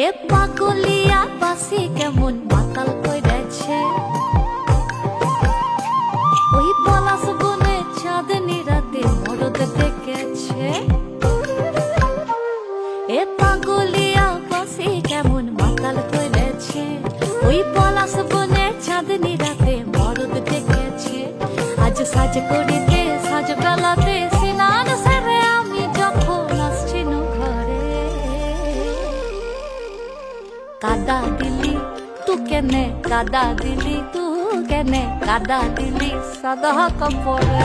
এ পাগলিয়া বাসি কেমন মাতাল কইরেছে, ওই পলাশ বনে চাঁদনি রাতে মরদ ডেকেছে। এ পাগলিয়া বাসি কেমন মাতাল কইরেছে, ওই পলাশ বনে চাঁদনি রাতে মরদ ডেকেছে। আজ সাজ করিতে সাজ বেলাতে সিনান সেরে আমি যখন আসছিনু ঘরে, কাদা দিলি তু কেনে, কাদা দিলি তু কেনে, কাদা দিলি সাদা কাপড়ে।